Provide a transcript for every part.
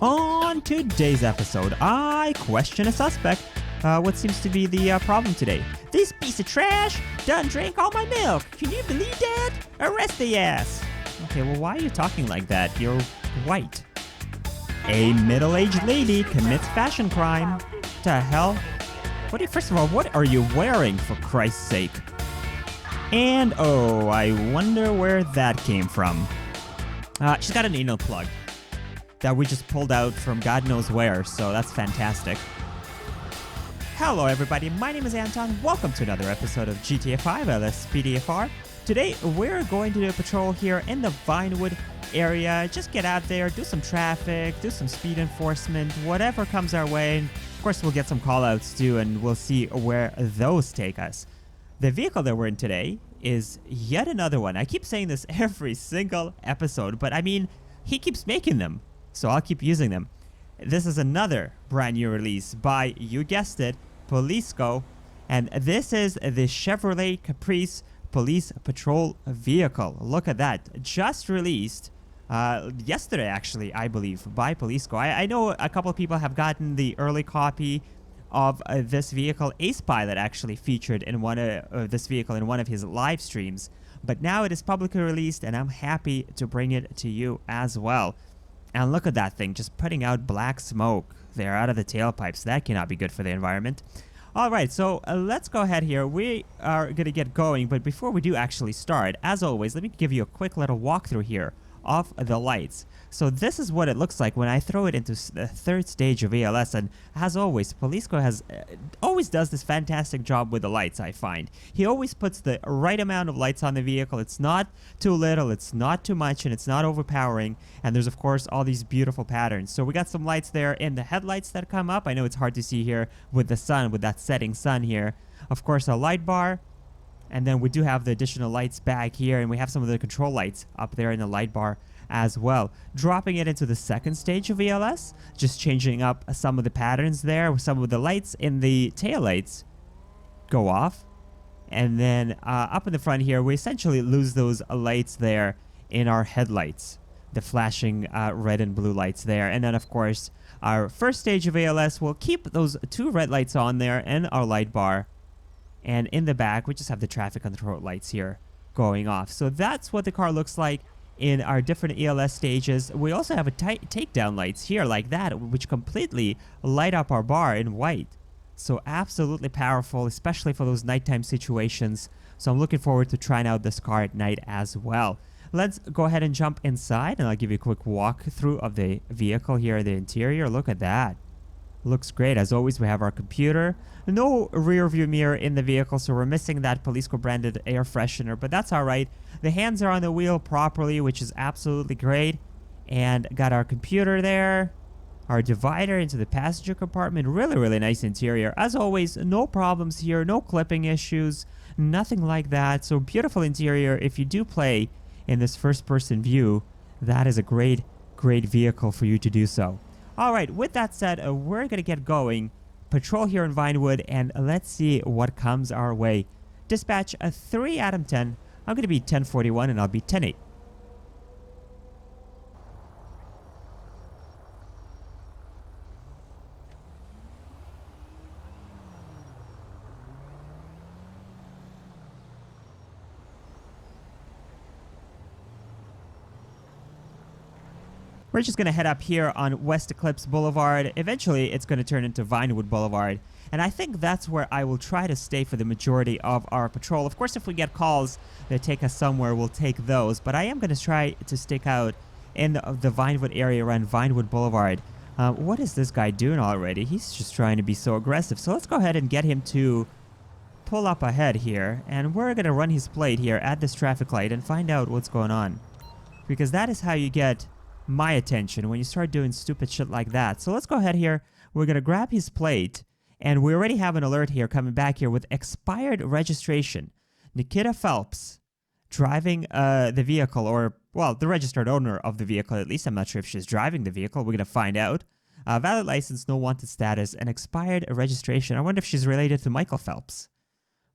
On today's episode, I question a suspect. What seems to be the problem today? This piece of trash done drank all my milk. Can you believe that? Arrest the ass. Okay, well, why are you talking like that? You're white. A middle-aged lady commits fashion crime. The hell? First of all, what are you wearing, for Christ's sake? And, oh, I wonder where that came from. She's got an anal plug that we just pulled out from God knows where, so that's fantastic. Hello everybody, my name is Anton. Welcome to another episode of GTA V LSPDFR. Today we're going to do a patrol here in the Vinewood area. Just get out there, do some traffic, do some speed enforcement, whatever comes our way. And of course we'll get some callouts too, and we'll see where those take us. The vehicle that we're in today is yet another one. I keep saying this every single episode, but I mean, he keeps making them, so I'll keep using them. This is another brand new release by, you guessed it, POLICESCO, and this is the Chevrolet Caprice police patrol vehicle. Look at that, just released yesterday actually, I believe, by POLICESCO. I know a couple of people have gotten the early copy of this vehicle. Ace Pilot actually featured in this vehicle in one of his live streams, but now it is publicly released and I'm happy to bring it to you as well. And look at that thing, just putting out black smoke there out of the tailpipes. That cannot be good for the environment. All right, so let's go ahead here. We are going to get going, but before we do actually start, as always, let me give you a quick little walkthrough here of the lights. So this is what it looks like when I throw it into the third stage of ELS, and as always, POLICESCO always does this fantastic job with the lights, I find. He always puts the right amount of lights on the vehicle. It's not too little, it's not too much, and it's not overpowering, and there's of course all these beautiful patterns. So we got some lights there in the headlights that come up. I know it's hard to see here with the sun, with that setting sun here. Of course, a light bar. And then we do have the additional lights back here, and we have some of the control lights up there in the light bar as well. Dropping it into the second stage of ELS, just changing up some of the patterns there. Some of the lights in the taillights go off. And then up in the front here, we essentially lose those lights there in our headlights. The flashing red and blue lights there. And then, of course, our first stage of ELS will keep those two red lights on there and our light bar. And in the back, we just have the traffic control lights here going off. So that's what the car looks like in our different ELS stages. We also have a takedown lights here like that, which completely light up our bar in white. So absolutely powerful, especially for those nighttime situations. So I'm looking forward to trying out this car at night as well. Let's go ahead and jump inside, and I'll give you a quick walkthrough of the vehicle here, the interior. Look at that. Looks great. As always, we have our computer. No rear view mirror in the vehicle, so we're missing that POLICESCO branded air freshener, but that's all right. The hands are on the wheel properly, which is absolutely great. And got our computer there, our divider into the passenger compartment. Really, really nice interior. As always, no problems here, no clipping issues, nothing like that. So beautiful interior. If you do play in this first-person view, that is a great, great vehicle for you to do so. All right, with that said, we're going to get going. Patrol here in Vinewood, and let's see what comes our way. Dispatch a 3 out of 10. I'm going to be 1041, and I'll be 10-8. We're just going to head up here on West Eclipse Boulevard. Eventually, it's going to turn into Vinewood Boulevard. And I think that's where I will try to stay for the majority of our patrol. Of course, if we get calls that take us somewhere, we'll take those. But I am going to try to stick out in the Vinewood area around Vinewood Boulevard. What is this guy doing already? He's just trying to be so aggressive. So let's go ahead and get him to pull up ahead here. And we're going to run his plate here at this traffic light and find out what's going on. Because that is how you get my attention when you start doing stupid shit like that. So let's go ahead here. We're going to grab his plate, and we already have an alert here coming back here with expired registration. Nikita Phelps driving the vehicle, or, well, the registered owner of the vehicle at least. I'm not sure if she's driving the vehicle. We're going to find out. Valid license, no wanted status, and expired registration. I wonder if she's related to Michael Phelps.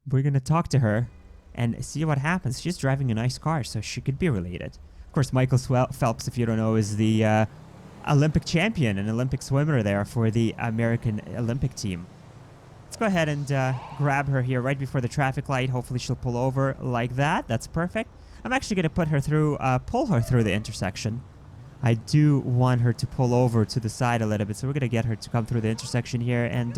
We're going to talk to her and see what happens. She's driving a nice car, so she could be related. Of course, Michael Phelps, if you don't know, is the Olympic champion, an Olympic swimmer there for the American Olympic team. Let's go ahead and grab her here right before the traffic light. Hopefully she'll pull over like that. That's perfect. I'm actually going to put her through, pull her through the intersection. I do want her to pull over to the side a little bit, so we're going to get her to come through the intersection here and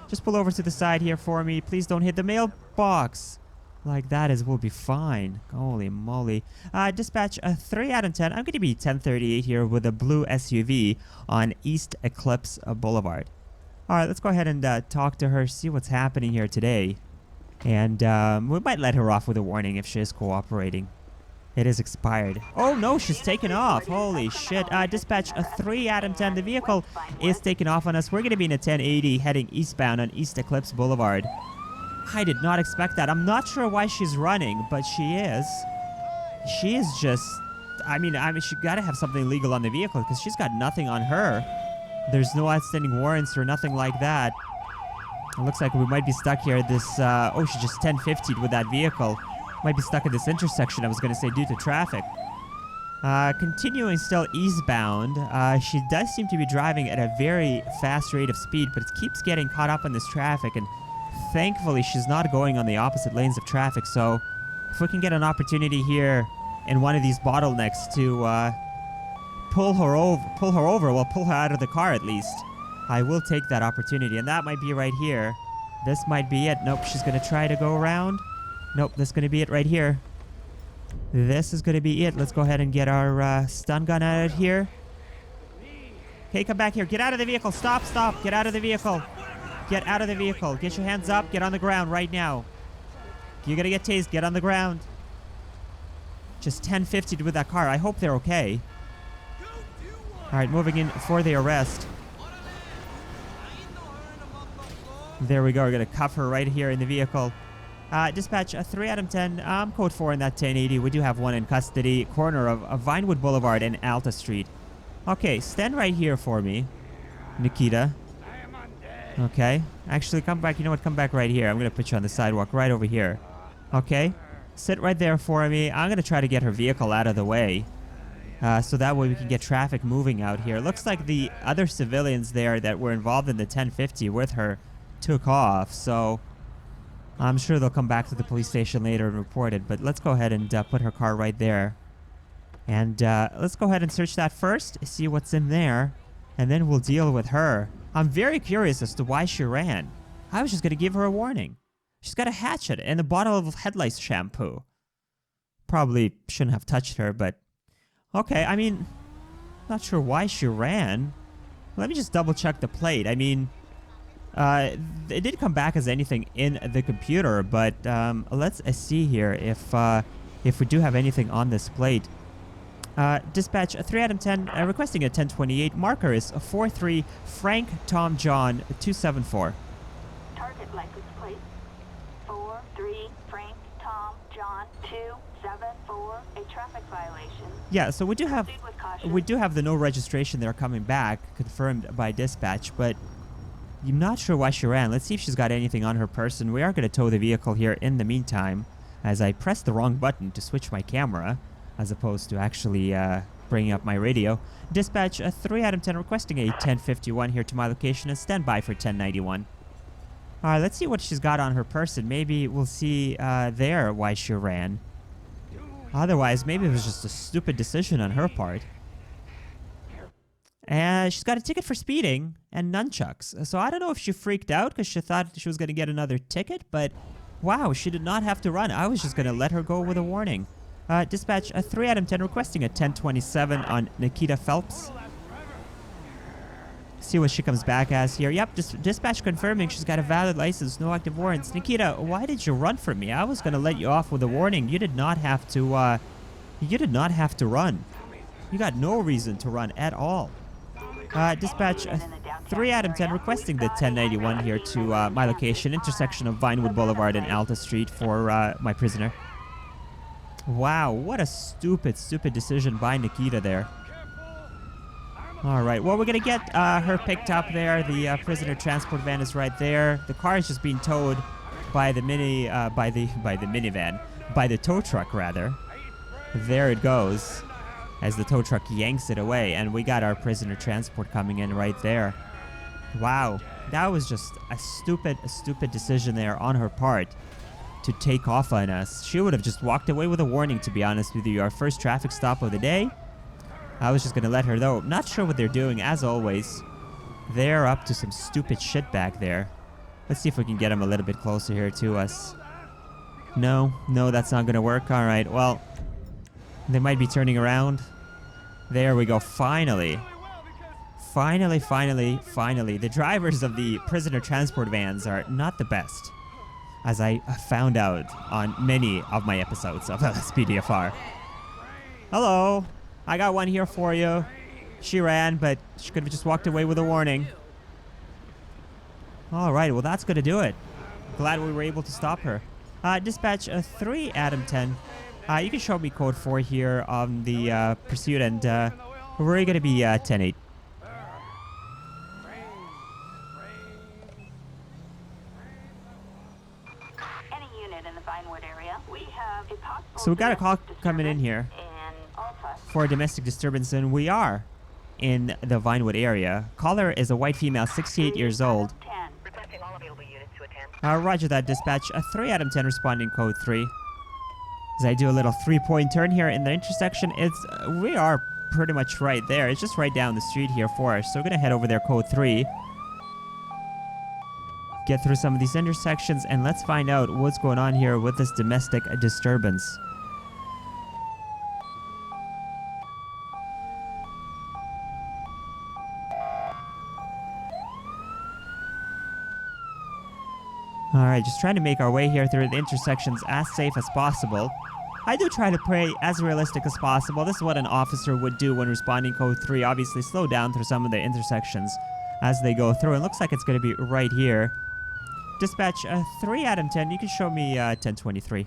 just pull over to the side here for me. Please don't hit the mailbox. Like that we'll be fine. Holy moly. Dispatch a 3 out of 10. I'm going to be 1038 here with a blue SUV on East Eclipse Boulevard. All right, let's go ahead and talk to her, see what's happening here today. And we might let her off with a warning if she is cooperating. It is expired. Oh no, she's taken off. Holy shit. Dispatch a 3 out of 10. The vehicle is taking off on us. We're going to be in a 1080 heading eastbound on East Eclipse Boulevard. I did not expect that. I'm not sure why she's running, but she is. She is just... I mean, she got to have something legal on the vehicle because she's got nothing on her. There's no outstanding warrants or nothing like that. It looks like we might be stuck here at this... oh, she just 1050'd with that vehicle. Might be stuck at this intersection, I was going to say, due to traffic. Continuing still eastbound, she does seem to be driving at a very fast rate of speed, but it keeps getting caught up in this traffic, and thankfully she's not going on the opposite lanes of traffic, so if we can get an opportunity here in one of these bottlenecks to pull her over, well, pull her out of the car at least, I will take that opportunity, and that might be right here. This might be it. Nope, she's going to try to go around. Nope, this is going to be it right here. This is going to be it. Let's go ahead and get our stun gun out here. Okay, come back here. Get out of the vehicle. Stop, stop. Get out of the vehicle. Get out of the vehicle. Get your hands up. Get on the ground right now. You're going to get tased. Get on the ground. Just 1050 with that car. I hope they're okay. All right, moving in for the arrest. There we go. We're going to cuff her right here in the vehicle. Dispatch a 3 out of 10. Code 4 in that 1080. We do have one in custody. Corner of Vinewood Boulevard and Alta Street. Okay, stand right here for me, Nikita. Okay. Actually, come back. You know what? Come back right here. I'm going to put you on the sidewalk right over here. Okay. Sit right there for me. I'm going to try to get her vehicle out of the way. So that way we can get traffic moving out here. Looks like the other civilians there that were involved in the 1050 with her took off. So... I'm sure they'll come back to the police station later and report it, but let's go ahead and put her car right there. And let's go ahead and search that first, see what's in there, and then we'll deal with her. I'm very curious as to why she ran. I was just going to give her a warning. She's got a hatchet and a bottle of headlights shampoo. Probably shouldn't have touched her, but... Okay, I mean, not sure why she ran. Let me just double check the plate. I mean... it did come back as anything in the computer, but let's see here if we do have anything on this plate. Dispatch a 3 out of 10, requesting a 1028. Marker is 43 Frank Tom John 274. Target license plate 43 Frank Tom John 274. A traffic violation. Yeah, so we do have the no registration there coming back, confirmed by dispatch, but. I'm not sure why she ran. Let's see if she's got anything on her person. We are going to tow the vehicle here in the meantime, as I pressed the wrong button to switch my camera, as opposed to actually bringing up my radio. Dispatch a 3 out of 10, requesting a 1051 here to my location, and stand by for 1091. All right, let's see what she's got on her person. Maybe we'll see there why she ran. Otherwise, maybe it was just a stupid decision on her part. And she's got a ticket for speeding and nunchucks. So I don't know if she freaked out because she thought she was going to get another ticket, but wow, she did not have to run. I was just going to let her go with a warning. Dispatch a 3 out of 10, requesting a 1027 on Nikita Phelps. See what she comes back as here. Yep, dispatch confirming she's got a valid license, no active warrants. Nikita, why did you run from me? I was going to let you off with a warning. You did not have to, you did not have to run. You got no reason to run at all. Dispatch a 3 out of 10, requesting the 1091 here to my location, intersection of Vinewood Boulevard and Alta Street for my prisoner. Wow, what a stupid, stupid decision by Nikita there. All right, well, we're going to get her picked up there. The prisoner transport van is right there. The car is just being towed by the by the tow truck, rather. There it goes. as the tow truck yanks it away, and we got our prisoner transport coming in right there. Wow, that was just a stupid decision there on her part to take off on us. She would have just walked away with a warning, to be honest with you. Our first traffic stop of the day. I was just gonna let her though. Not sure what they're doing, as always. They're up to some stupid shit back there. Let's see if we can get them a little bit closer here to us. No, that's not gonna work. All right, well, they might be turning around. There we go, finally. Finally. The drivers of the prisoner transport vans are not the best, as I found out on many of my episodes of LSPDFR. Hello, I got one here for you. She ran, but she could have just walked away with a warning. All right, well, that's gonna do it. Glad we were able to stop her. Dispatch 3 Adam 10. You can show me code 4 here on the pursuit, and we're gonna be 10-8. Any unit in the Vinewood area, we have a possible. So we got a call coming in here for a domestic disturbance, and we are in the Vinewood area. Caller is a white female, 68 years old. Roger that, dispatch. 3 Adam 10 responding code 3. As I do a little 3-point turn here in the intersection, we are pretty much right there. It's just right down the street here for us. So we're gonna head over there, code 3. Get through some of these intersections, and let's find out what's going on here with this domestic disturbance. Alright, just trying to make our way here through the intersections as safe as possible. I do try to play as realistic as possible. This is what an officer would do when responding code 3. Obviously, slow down through some of the intersections as they go through. It looks like it's going to be right here. Dispatch 3 Adam 10, you can show me 1023.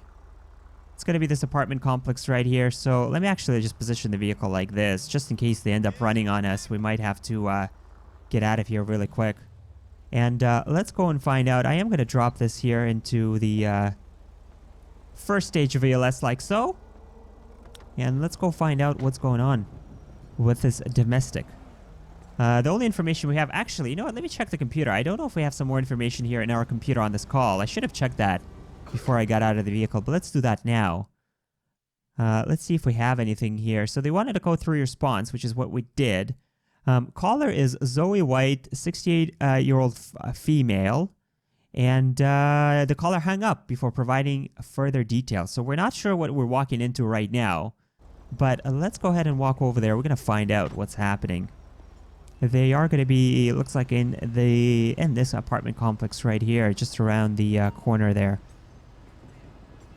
It's going to be this apartment complex right here. So let me actually just position the vehicle like this, just in case they end up running on us. We might have to get out of here really quick. And let's go and find out. I am going to drop this here into the first stage of ELS like so. And let's go find out what's going on with this domestic. The only information we have... Actually, you know what? Let me check the computer. I don't know if we have some more information here in our computer on this call. I should have checked that before I got out of the vehicle. But let's do that now. Let's see if we have anything here. So they wanted to go through response, which is what we did. Caller is Zoe White, 68-year-old female, and the caller hung up before providing further details. So we're not sure what we're walking into right now, but let's go ahead and walk over there. We're going to find out what's happening. They are going to be, it looks like, in this apartment complex right here, just around the corner there.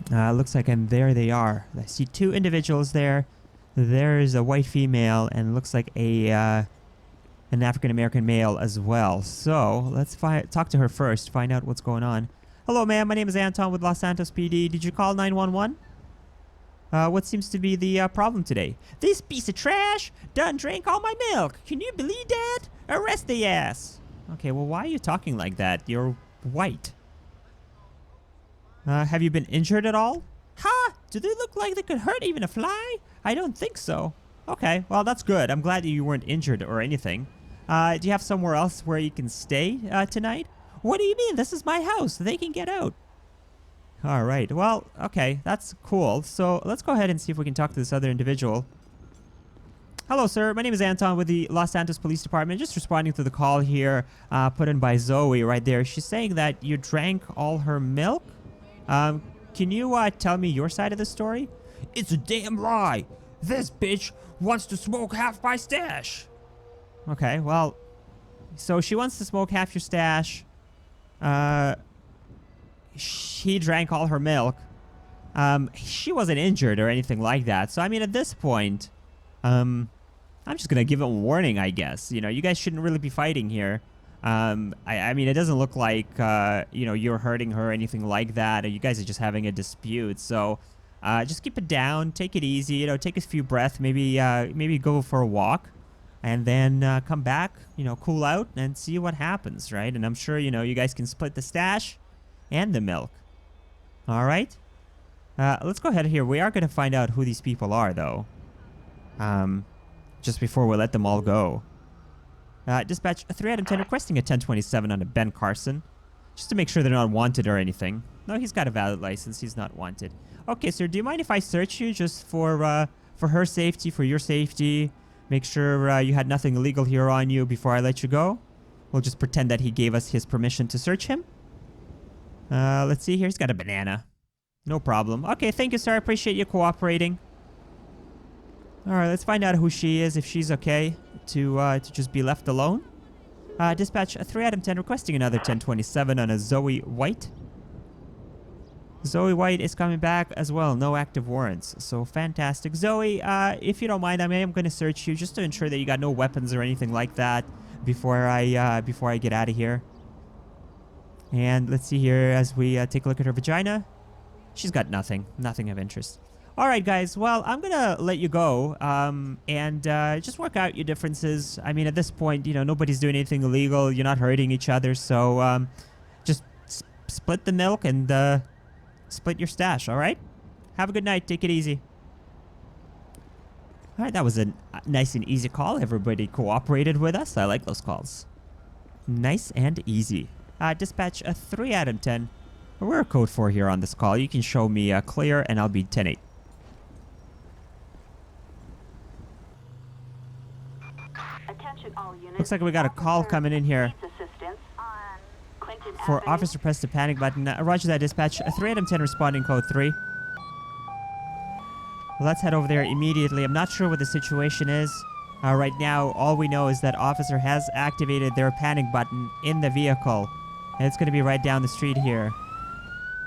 Looks like, and there they are. I see 2 individuals there. There's a white female, and looks like an African-American male as well. So let's talk to her first, find out what's going on. Hello, ma'am. My name is Anton with Los Santos PD. Did you call 911? What seems to be the problem today? This piece of trash done drank all my milk. Can you believe that? Arrest the ass. Okay, well, why are you talking like that? You're white. Have you been injured at all? Ha! Do they look like they could hurt even a fly? I don't think so. Okay, well, that's good. I'm glad that you weren't injured or anything. Do you have somewhere else where you can stay tonight? What do you mean? This is my house. They can get out. All right. Well, okay. That's cool. So let's go ahead and see if we can talk to this other individual. Hello, sir. My name is Anton with the Los Santos Police Department. Just responding to the call here put in by Zoe right there. She's saying that you drank all her milk. Can you tell me your side of the story? It's a damn lie. This bitch wants to smoke half my stash. Okay, well, so she wants to smoke half your stash. She drank all her milk. She wasn't injured or anything like that. So, I mean, at this point, I'm just going to give it a warning, I guess. You know, you guys shouldn't really be fighting here. I mean, it doesn't look like, you know, you're hurting her or anything like that. Or you guys are just having a dispute. So, just keep it down. Take it easy. You know, take a few breaths. Maybe go for a walk. And then come back, you know, cool out and see what happens, right? And I'm sure, you know, you guys can split the stash and the milk. All right? Let's go ahead here. We are going to find out who these people are, though. just before we let them all go. Dispatch 3 out of 10 requesting a 1027 on a Ben Carson. Just to make sure they're not wanted or anything. No, he's got a valid license. He's not wanted. Okay, sir, do you mind if I search you just for her safety, for your safety? Make sure you had nothing illegal here on you before I let you go? We'll just pretend that he gave us his permission to search him. Let's see here. He's got a banana. No problem. Okay, thank you, sir. I appreciate you cooperating. Alright, let's find out who she is, if she's okay to just be left alone. Dispatch 3 out of 10 requesting another 1027 on a Zoe White. Zoe White is coming back as well. No active warrants. So fantastic. Zoe, if you don't mind, I am going to search you just to ensure that you got no weapons or anything like that before I get out of here. And let's see here as we take a look at her vagina. She's got nothing. Nothing of interest. All right, guys. Well, I'm going to let you go and just work out your differences. I mean, at this point, you know, nobody's doing anything illegal. You're not hurting each other. So just split the milk and split your stash, all right? Have a good night. Take it easy. All right, that was a nice and easy call. Everybody cooperated with us. I like those calls. Nice and easy. Dispatch a 3 out of 10. We're a code 4 here on this call. You can show me clear, and I'll be 10-8. Looks like we got a call coming in here for Officer Press the panic button. Roger that, dispatch. A 3 out of 10 responding code 3. Let's head over there immediately. I'm not sure what the situation is. Right now, all we know is that officer has activated their panic button in the vehicle. And it's going to be right down the street here.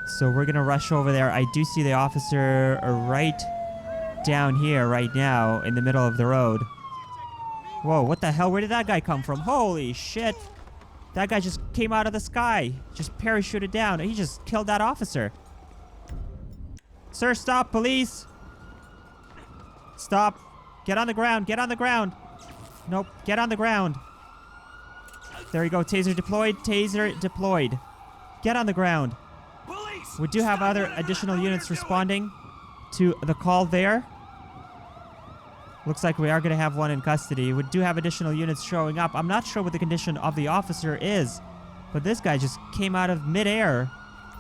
So we're going to rush over there. I do see the officer right down here right now in the middle of the road. Whoa, what the hell? Where did that guy come from? Holy shit. That guy just came out of the sky. Just parachuted down. He just killed that officer. Sir, stop, police. Stop. Get on the ground. Get on the ground. Nope. Get on the ground. There you go. Taser deployed. Taser deployed. Get on the ground. We do have other additional units responding to the call there. Looks like we are going to have one in custody. We do have additional units showing up. I'm not sure what the condition of the officer is, but this guy just came out of midair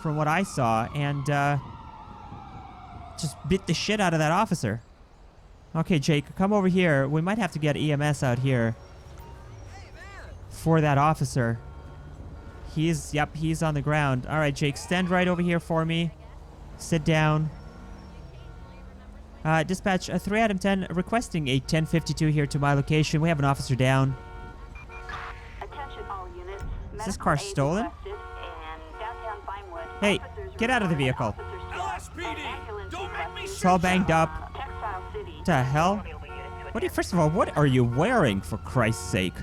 from what I saw and just bit the shit out of that officer. Okay, Jake, come over here. We might have to get EMS out here for that officer. He's on the ground. All right, Jake, stand right over here for me. Sit down. Dispatch a 3 out of 10 requesting a 1052 here to my location. We have an officer down. Attention all units. Is this car stolen? Hey, get out of the vehicle. LSPD, don't make me It's all banged up. What the hell? First of all, what are you wearing, for Christ's sake?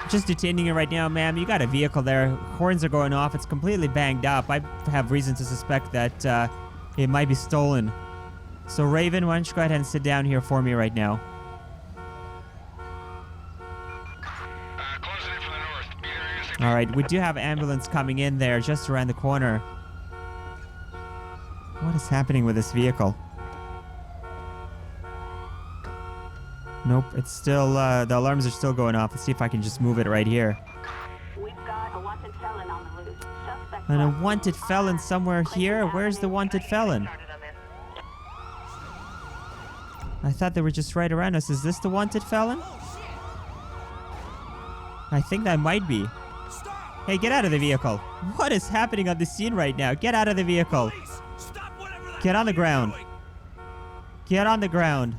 Just detaining it right now, ma'am. You got a vehicle there. Horns are going off. It's completely banged up. I have reason to suspect that it might be stolen. So, Raven, why don't you go ahead and sit down here for me right now? All right, we do have ambulance coming in there just around the corner. What is happening with this vehicle? Nope, it's still, the alarms are still going off. Let's see if I can just move it right here. We've got a wanted felon on the loose. Suspect And a wanted felon somewhere here? Where's the wanted felon? I thought they were just right around us. Is this the wanted felon? I think that might be. Hey, get out of the vehicle. What is happening on the scene right now? Get out of the vehicle. Get on the ground. Get on the ground.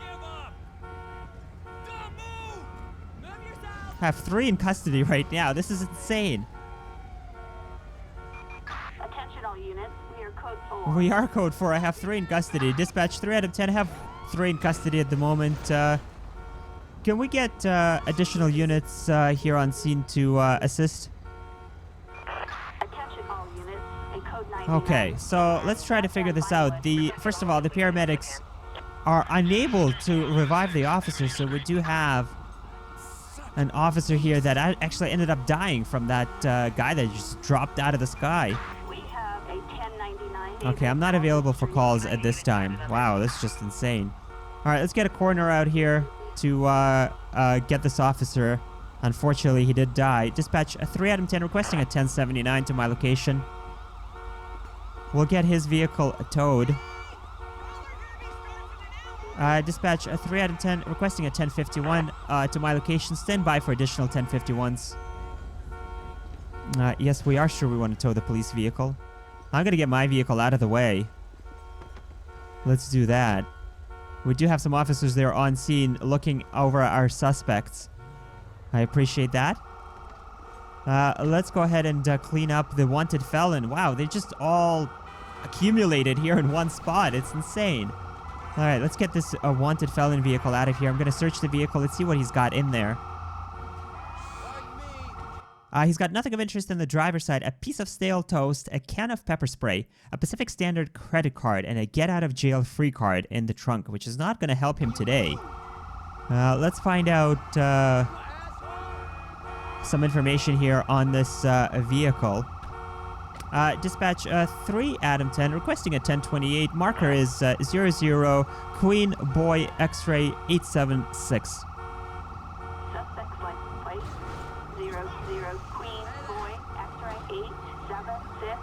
Have 3 in custody right now. This is insane. Attention all units. We are code 4. We are code 4. I have 3 in custody. Dispatch 3 out of 10. I have 3 in custody at the moment. Can we get additional units here on scene to assist? Attention all units. A code 9. Okay, so let's try to figure this out. First of all, the paramedics are unable to revive the officer, so we do have an officer here that actually ended up dying from that guy that just dropped out of the sky. We have a 1099. Okay, I'm not available for calls at this time. Wow, this is just insane. All right, let's get a coroner out here to get this officer. Unfortunately, he did die. Dispatch a 3 out of 10 requesting a 1079 to my location. We'll get his vehicle towed. Dispatch a 3 out of 10 requesting a 1051 to my location. Stand by for additional 1051s. Yes, we are sure we want to tow the police vehicle. I'm going to get my vehicle out of the way. Let's do that. We do have some officers there on scene looking over our suspects. I appreciate that. Let's go ahead and clean up the wanted felon. Wow, they just all accumulated here in one spot. It's insane. All right, let's get this wanted felon vehicle out of here. I'm going to search the vehicle. Let's see what he's got in there. He's got nothing of interest in the driver's side, a piece of stale toast, a can of pepper spray, a Pacific Standard credit card, and a get-out-of-jail-free card in the trunk, which is not going to help him today. Let's find out some information here on this vehicle. Dispatch 3 Adam 10 requesting a 1028. Marker is 00 Queen Boy X-ray 876. Suspect's license plate 00 Queen Boy X-ray 876.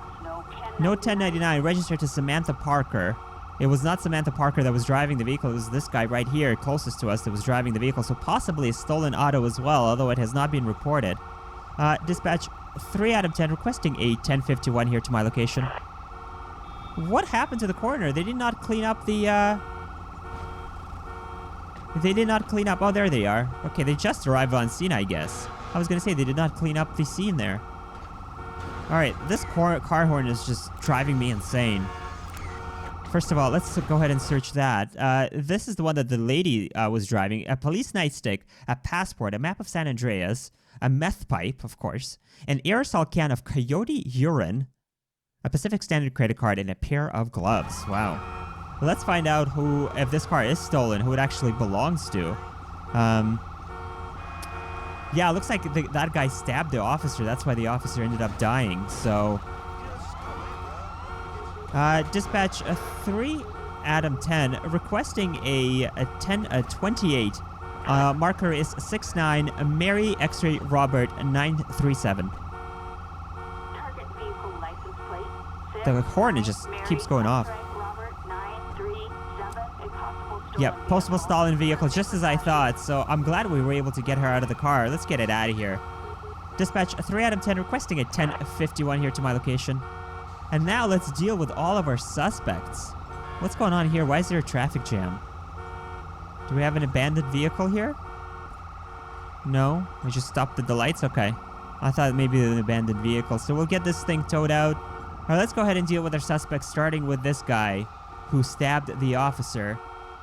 No 1099. Registered to Samantha Parker. It was not Samantha Parker that was driving the vehicle. It was this guy right here, closest to us, that was driving the vehicle. So possibly a stolen auto as well, although it has not been reported. Dispatch 3 out of 10 requesting a 1051 here to my location. What happened to the coroner? They did not clean up the, They did not clean up... Oh, there they are. Okay, they just arrived on scene, I guess. I was going to say, they did not clean up the scene there. Alright, this car horn is just driving me insane. First of all, let's go ahead and search that. This is the one that the lady was driving. A police nightstick, a passport, a map of San Andreas, a meth pipe, of course, an aerosol can of coyote urine, a Pacific Standard credit card, and a pair of gloves. Wow. Well, let's find out who, if this car is stolen, who it actually belongs to. Yeah, it looks like that guy stabbed the officer. That's why the officer ended up dying. So, dispatch a 3 Adam 10 requesting a 1028. Marker is 69 Mary X-ray Robert 937. Target vehicle license plate. The horn just keeps going off. Yep, possible stolen vehicle, just as I thought, so I'm glad we were able to get her out of the car. Let's get it out of here. Dispatch 3 out of 10 requesting a 1051 here to my location. And now let's deal with all of our suspects. What's going on here? Why is there a traffic jam? Do we have an abandoned vehicle here? No? We just stopped at the lights? Okay. I thought maybe an abandoned vehicle. So we'll get this thing towed out. All right, let's go ahead and deal with our suspects, starting with this guy who stabbed the officer.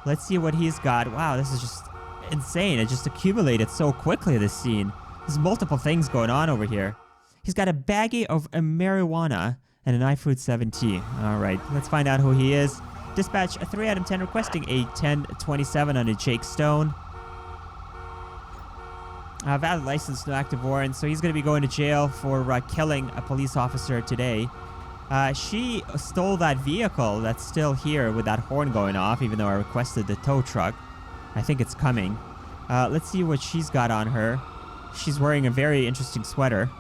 Let's see what he's got. Wow, this is just insane. It just accumulated so quickly, this scene. There's multiple things going on over here. He's got a baggie of marijuana and an iFruit 7T. All right, let's find out who he is. Dispatch a 3 out of 10 requesting a 1027 on a Jake Stone. Valid license, no active warrant, so he's going to be going to jail for killing a police officer today. She stole that vehicle that's still here with that horn going off, even though I requested the tow truck. I think it's coming. Let's see what she's got on her. She's wearing a very interesting sweater.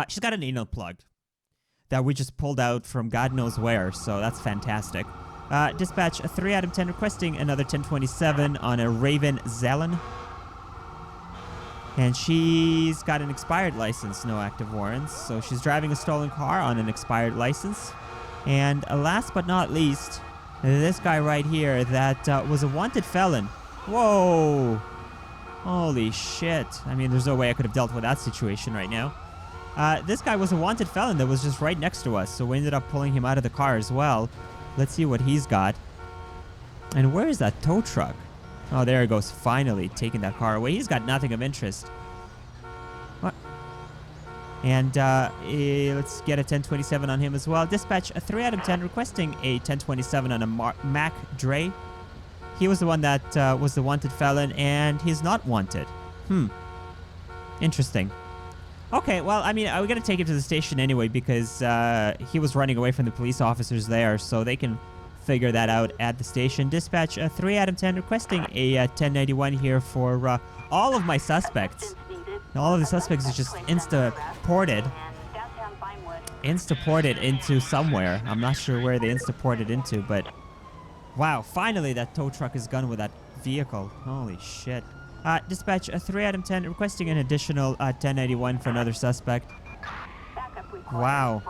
She's got an anal plug that we just pulled out from God knows where, so that's fantastic. Dispatch a 3 out of 10 requesting another 1027 on a Raven Zelen. And she's got an expired license, no active warrants. So she's driving a stolen car on an expired license. And last but not least, this guy right here that was a wanted felon. Whoa! Holy shit. I mean, there's no way I could have dealt with that situation right now. This guy was a wanted felon that was just right next to us. So we ended up pulling him out of the car as well. Let's see what he's got. And where is that tow truck? Oh, there it goes. Finally taking that car away. He's got nothing of interest. What? And let's get a 1027 on him as well. Dispatch a 3 out of 10 requesting a 1027 on a Mac Dre. He was the one that was the wanted felon, and he's not wanted. Interesting. Okay, well, I mean, we're going to take him to the station anyway because he was running away from the police officers there, so they can figure that out at the station. Dispatch 3 Adam 10 requesting a 1091 here for all of my suspects. All of the suspects is just insta-ported into somewhere. I'm not sure where they insta-ported into, but wow, finally that tow truck is gone with that vehicle. Holy shit. Dispatch 3 Adam 10 requesting an additional 1091 for another suspect. Wow.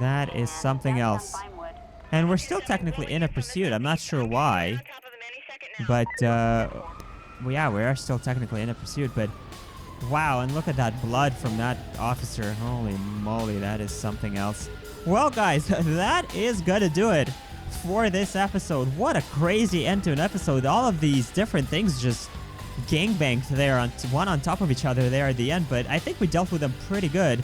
That is something else. And we're still technically in a pursuit. I'm not sure why. But, well, yeah, we are still technically in a pursuit. But, wow, and look at that blood from that officer. Holy moly, that is something else. Well, guys, that is gonna do it for this episode. What a crazy end to an episode. All of these different things just gangbanged there, one on top of each other there at the end. But I think we dealt with them pretty good.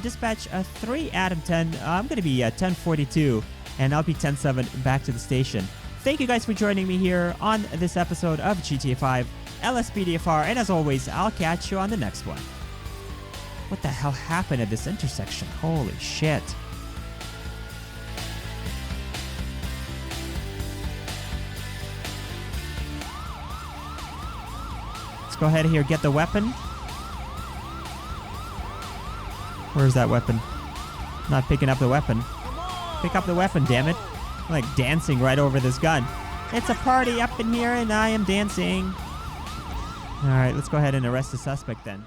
Dispatch 3 Adam 10. I'm gonna be 1042. And I'll be 10-7 back to the station. Thank you guys for joining me here on this episode of GTA V LSPDFR. And as always, I'll catch you on the next one. What the hell happened at this intersection? Holy shit. Let's go ahead here, get the weapon. Where's that weapon? Not picking up the weapon. Pick up the weapon, damn it. I'm like dancing right over this gun. It's a party up in here and I am dancing. Alright, let's go ahead and arrest the suspect then.